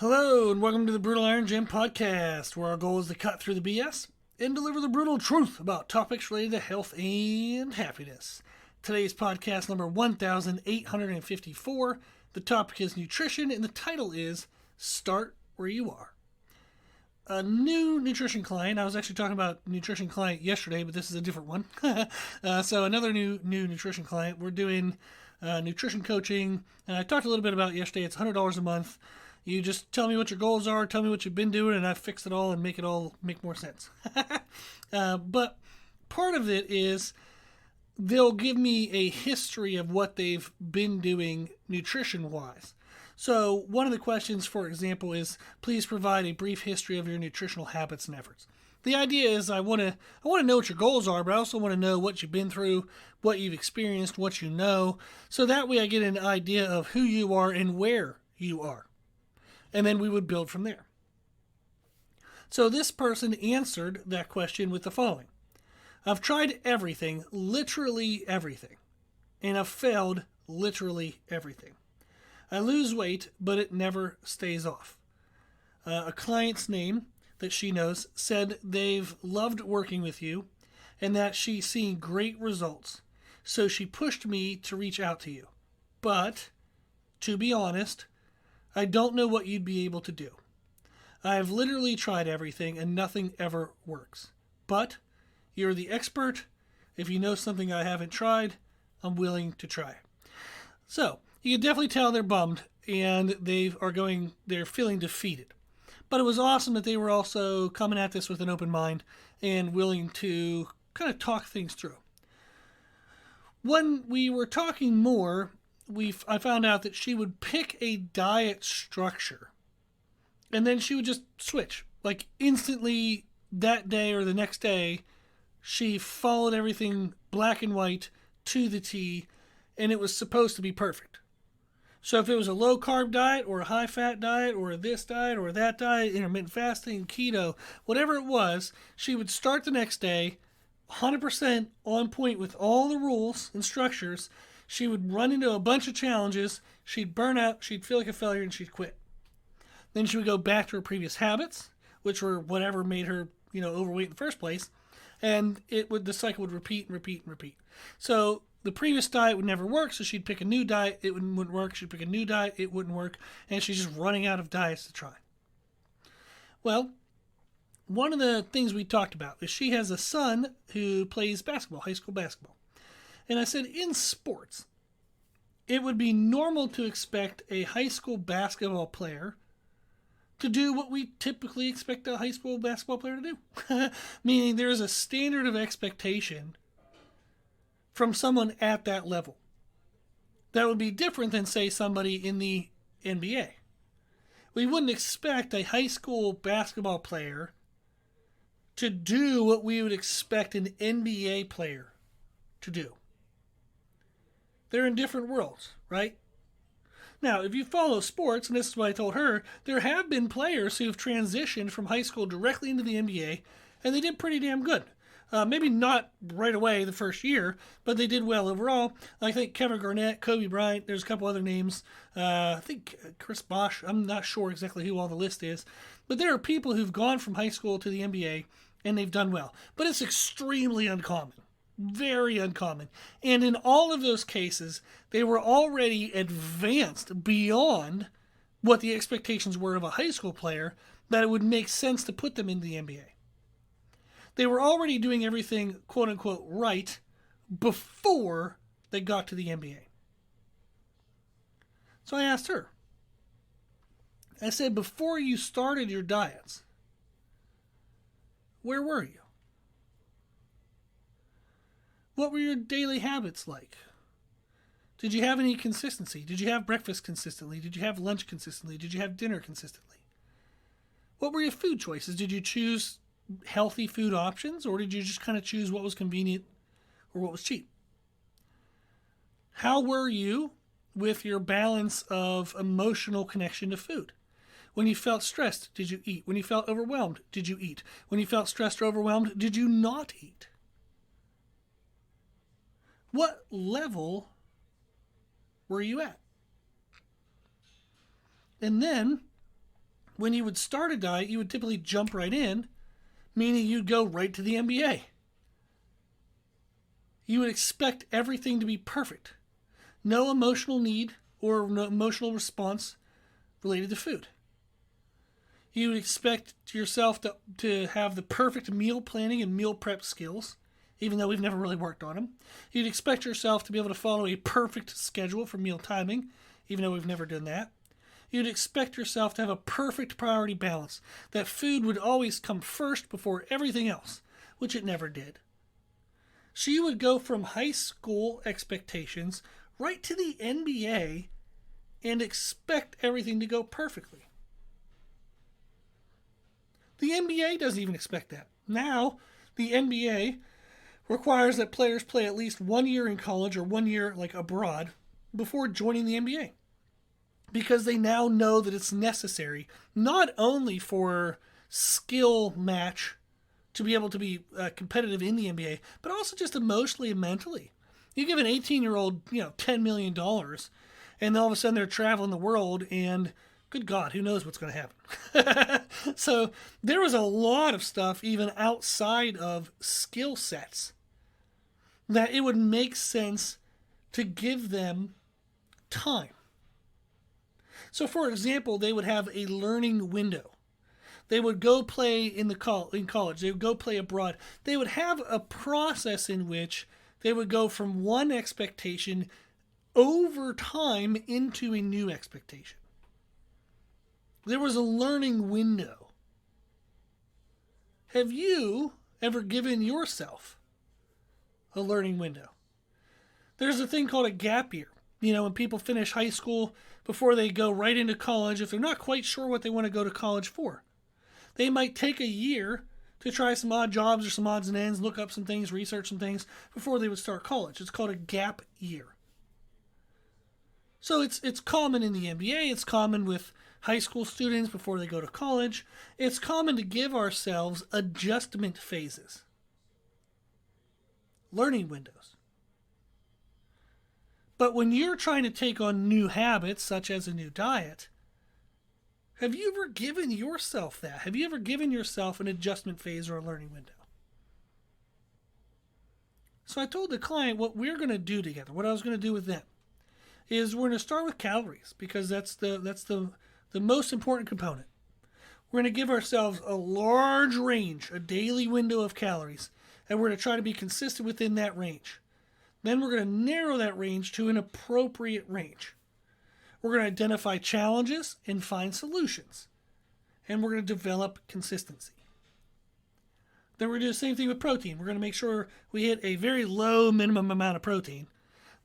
Hello, and welcome to the Brutal Iron Gym podcast, where our goal is to cut through the BS and deliver the brutal truth about topics related to health and happiness. Today's podcast number 1854. The topic is nutrition, and the title is Start Where You Are. A new nutrition client. I was actually talking about nutrition client yesterday, but this is a different one. So another new nutrition client. We're doing nutrition coaching, and I talked a little bit about it yesterday. It's $100 a month. You just tell me what your goals are, tell me what you've been doing, and I fix it all and make it all make more sense. But part of it is they'll give me a history of what they've been doing nutrition-wise. So one of the questions, for example, is please provide a brief history of your nutritional habits and efforts. The idea is I want to know what your goals are, but I also want to know what you've been through, what you've experienced, what you know, so that way I get an idea of who you are and where you are. And then we would build from there. So this person answered that question with the following. I've tried everything, literally everything, and I've failed literally everything. I lose weight, but it never stays off. A client's name that she knows said they've loved working with you and that she's seen great results. So she pushed me to reach out to you. But, to be honest, I don't know what you'd be able to do. I've literally tried everything and nothing ever works. But you're the expert. If you know something I haven't tried, I'm willing to try. So you can definitely tell they're bummed and they're feeling defeated. But it was awesome that they were also coming at this with an open mind and willing to kind of talk things through. When we were talking more, I found out that she would pick a diet structure and then she would just switch. Like instantly that day or the next day, she followed everything black and white to the T, and it was supposed to be perfect. So if it was a low carb diet or a high fat diet or this diet or that diet, intermittent fasting, keto, whatever it was, she would start the next day 100% on point with all the rules and structures. She would run into a bunch of challenges, she'd burn out, she'd feel like a failure, and she'd quit. Then she would go back to her previous habits, which were whatever made her, overweight in the first place, and the cycle would repeat and repeat and repeat. So the previous diet would never work, so she'd pick a new diet, it wouldn't work, she'd pick a new diet, it wouldn't work, and she's just running out of diets to try. Well, one of the things we talked about is she has a son who plays basketball, high school basketball. And I said, in sports, it would be normal to expect a high school basketball player to do what we typically expect a high school basketball player to do. Meaning there is a standard of expectation from someone at that level. That would be different than, say, somebody in the NBA. We wouldn't expect a high school basketball player to do what we would expect an NBA player to do. They're in different worlds, right? Now, if you follow sports, and this is what I told her, there have been players who have transitioned from high school directly into the NBA, and they did pretty damn good. Maybe not right away the first year, but they did well overall. I think Kevin Garnett, Kobe Bryant, there's a couple other names. I think Chris Bosh, I'm not sure exactly who all the list is. But there are people who've gone from high school to the NBA, and they've done well. But it's extremely uncommon. Very uncommon. And in all of those cases, they were already advanced beyond what the expectations were of a high school player, that it would make sense to put them in the NBA. They were already doing everything, quote unquote, right before they got to the NBA. So I asked her, I said, before you started your diets, where were you? What were your daily habits like? Did you have any consistency? Did you have breakfast consistently? Did you have lunch consistently? Did you have dinner consistently? What were your food choices? Did you choose healthy food options, or did you just kind of choose what was convenient or what was cheap? How were you with your balance of emotional connection to food? When you felt stressed, did you eat? When you felt overwhelmed, did you eat? When you felt stressed or overwhelmed, did you not eat? What level were you at? And then When you would start a diet, you would typically jump right in, meaning you'd go right to the NBA. You would expect everything to be perfect. No emotional need or no emotional response related to food. You would expect yourself to have the perfect meal planning and meal prep skills, even though we've never really worked on them. You'd expect yourself to be able to follow a perfect schedule for meal timing, even though we've never done that. You'd expect yourself to have a perfect priority balance, that food would always come first before everything else, which it never did. So you would go from high school expectations right to the NBA and expect everything to go perfectly. The NBA doesn't even expect that. Now, the NBA requires that players play at least 1 year in college or 1 year like abroad before joining the NBA. Because they now know that it's necessary, not only for skill match to be able to be competitive in the NBA, but also just emotionally and mentally. You give an 18-year-old, $10 million, and all of a sudden they're traveling the world, and good God, who knows what's going to happen? So there was a lot of stuff, even outside of skill sets, that it would make sense to give them time. So, for example, they would have a learning window. They would go play in college. They would go play abroad. They would have a process in which they would go from one expectation over time into a new expectation. There was a learning window. Have you ever given yourself a learning window? There's a thing called a gap year. When people finish high school before they go right into college, if they're not quite sure what they want to go to college for, they might take a year to try some odd jobs or some odds and ends, look up some things, research some things before they would start college. It's called a gap year. So it's common in the NBA. It's common with high school students before they go to college. It's common to give ourselves adjustment phases, learning windows. But when you're trying to take on new habits, such as a new diet, have you ever given yourself that? Have you ever given yourself an adjustment phase or a learning window? So I told the client what we're going to do together, what I was going to do with them, is we're going to start with calories, because that's the most important component. We're going to give ourselves a large range, a daily window of calories, and we're going to try to be consistent within that range. Then we're going to narrow that range to an appropriate range. We're going to identify challenges and find solutions. And we're going to develop consistency. Then we're going to do the same thing with protein. We're going to make sure we hit a very low minimum amount of protein.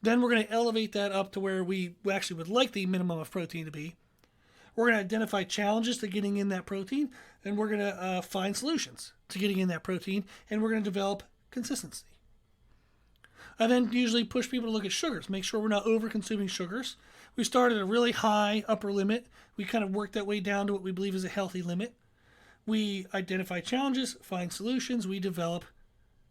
Then we're going to elevate that up to where we actually would like the minimum of protein to be. We're going to identify challenges to getting in that protein. And we're going to find solutions to getting in that protein. And we're going to develop consistency. I then usually push people to look at sugars, make sure we're not over-consuming sugars. We start at a really high upper limit. We kind of work that way down to what we believe is a healthy limit. We identify challenges, find solutions, we develop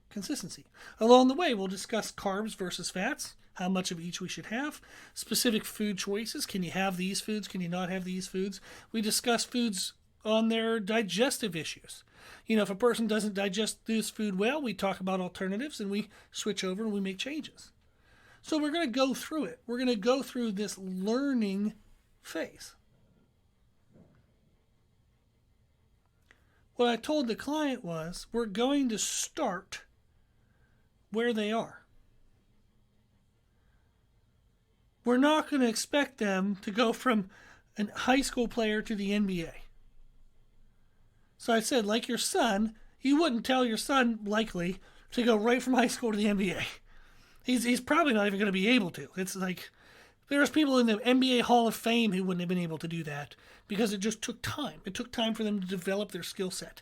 consistency. Along the way, we'll discuss carbs versus fats, how much of each we should have, specific food choices. Can you have these foods? Can you not have these foods? We discuss foods on their digestive issues. If a person doesn't digest this food well, we talk about alternatives and we switch over and we make changes. So we're going to go through it. We're going to go through this learning phase. What I told the client was, we're going to start where they are. We're not going to expect them to go from a high school player to the NBA. So I said, like your son, you wouldn't tell your son, likely, to go right from high school to the NBA. He's probably not even going to be able to. It's like, there's people in the NBA Hall of Fame who wouldn't have been able to do that because it just took time. It took time for them to develop their skill set.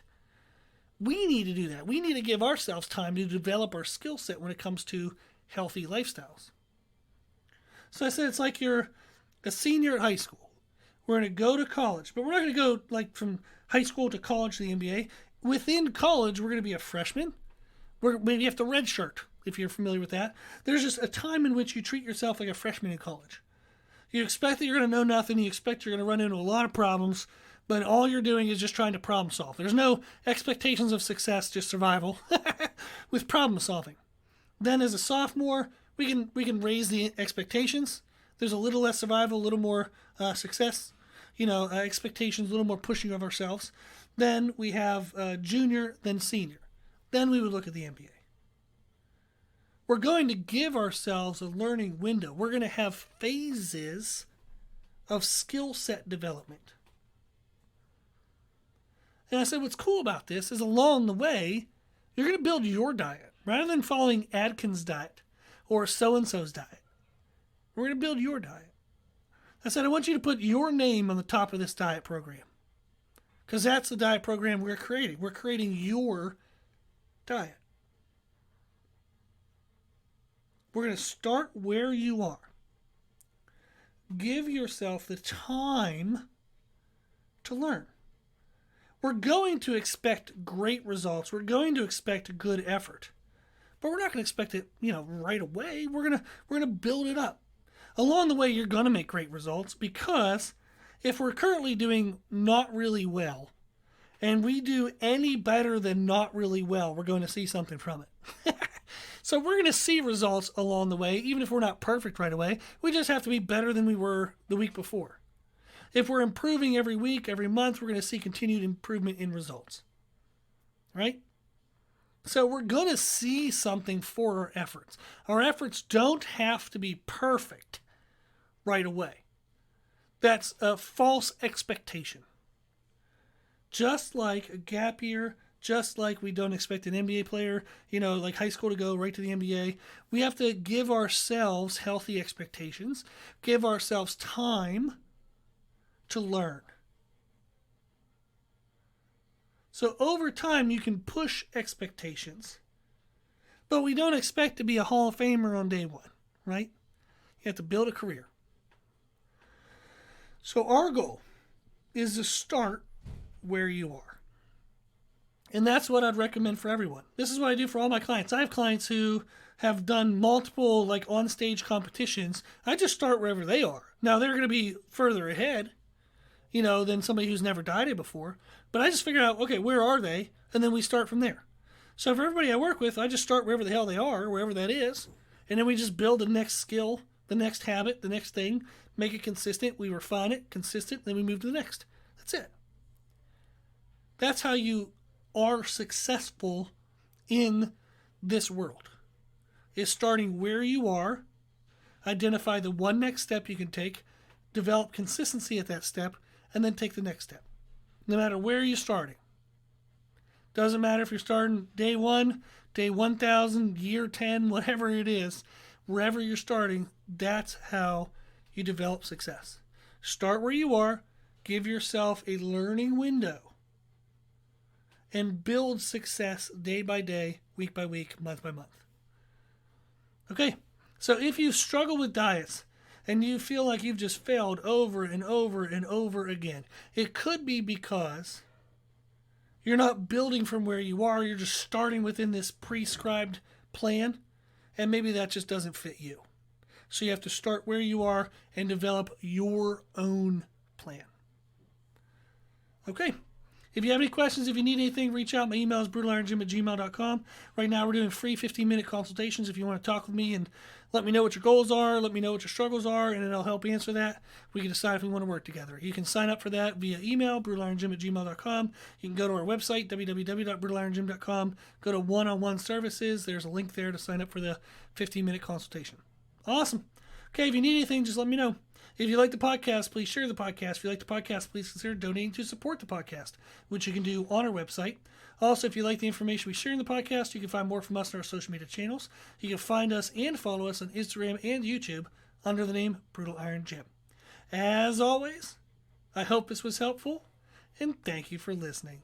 We need to do that. We need to give ourselves time to develop our skill set when it comes to healthy lifestyles. So I said, it's like you're a senior at high school. We're going to go to college, but we're not going to go like from high school to college to the NBA. Within college, we're going to be a freshman. Maybe you have to redshirt, if you're familiar with that. There's just a time in which you treat yourself like a freshman in college. You expect that you're going to know nothing. You expect you're going to run into a lot of problems, but all you're doing is just trying to problem solve. There's no expectations of success, just survival with problem solving. Then as a sophomore, we can raise the expectations. There's a little less survival, a little more success, expectations, a little more pushing of ourselves. Then we have junior, then senior. Then we would look at the MBA. We're going to give ourselves a learning window. We're going to have phases of skill set development. And I said, what's cool about this is along the way, you're going to build your diet. Rather than following Atkins' diet or so-and-so's diet, we're going to build your diet. I said, I want you to put your name on the top of this diet program. Because that's the diet program we're creating. We're creating your diet. We're going to start where you are. Give yourself the time to learn. We're going to expect great results. We're going to expect good effort. But we're not going to expect it, right away. We're going to build it up. Along the way, you're going to make great results because if we're currently doing not really well and we do any better than not really well, we're going to see something from it. So we're going to see results along the way, even if we're not perfect right away. We just have to be better than we were the week before. If we're improving every week, every month, we're going to see continued improvement in results. Right? So we're going to see something for our efforts. Our efforts don't have to be perfect right away. That's a false expectation. Just like a gap year, just like we don't expect an NBA player, like high school to go right to the NBA, we have to give ourselves healthy expectations, give ourselves time to learn. So over time, you can push expectations, but we don't expect to be a Hall of Famer on day one, right? You have to build a career. So our goal is to start where you are. And that's what I'd recommend for everyone. This is what I do for all my clients. I have clients who have done multiple on-stage competitions. I just start wherever they are. Now, they're going to be further ahead, than somebody who's never dieted before. But I just figure out, okay, where are they? And then we start from there. So for everybody I work with, I just start wherever the hell they are, wherever that is. And then we just build the next skill, the next habit, the next thing, make it consistent. We refine it, consistent, then we move to the next. That's it. That's how you are successful in this world, is starting where you are, identify the one next step you can take, develop consistency at that step, and then take the next step. No matter where you're starting. Doesn't matter if you're starting day 1, day 1,000, year 10, whatever it is, wherever you're starting, that's how you develop success. Start where you are, give yourself a learning window, and build success day by day, week by week, month by month. Okay, so if you struggle with diets and you feel like you've just failed over and over and over again, it could be because you're not building from where you are. You're just starting within this prescribed plan, and maybe that just doesn't fit you. So you have to start where you are and develop your own plan. Okay. If you have any questions, if you need anything, reach out. My email is brutalironjim@gmail.com. Right now, we're doing free 15-minute consultations if you want to talk with me and let me know what your goals are, let me know what your struggles are, and it'll help answer that. We can decide if we want to work together. You can sign up for that via email, brutalironjim@gmail.com. You can go to our website, www.brutalironjim.com. Go to one-on-one services. There's a link there to sign up for the 15-minute consultation. Awesome. Okay, if you need anything, just let me know. If you like the podcast, please share the podcast. If you like the podcast, please consider donating to support the podcast, which you can do on our website. Also, if you like the information we share in the podcast, you can find more from us on our social media channels. You can find us and follow us on Instagram and YouTube under the name Brutal Iron Gym. As always, I hope this was helpful, and thank you for listening.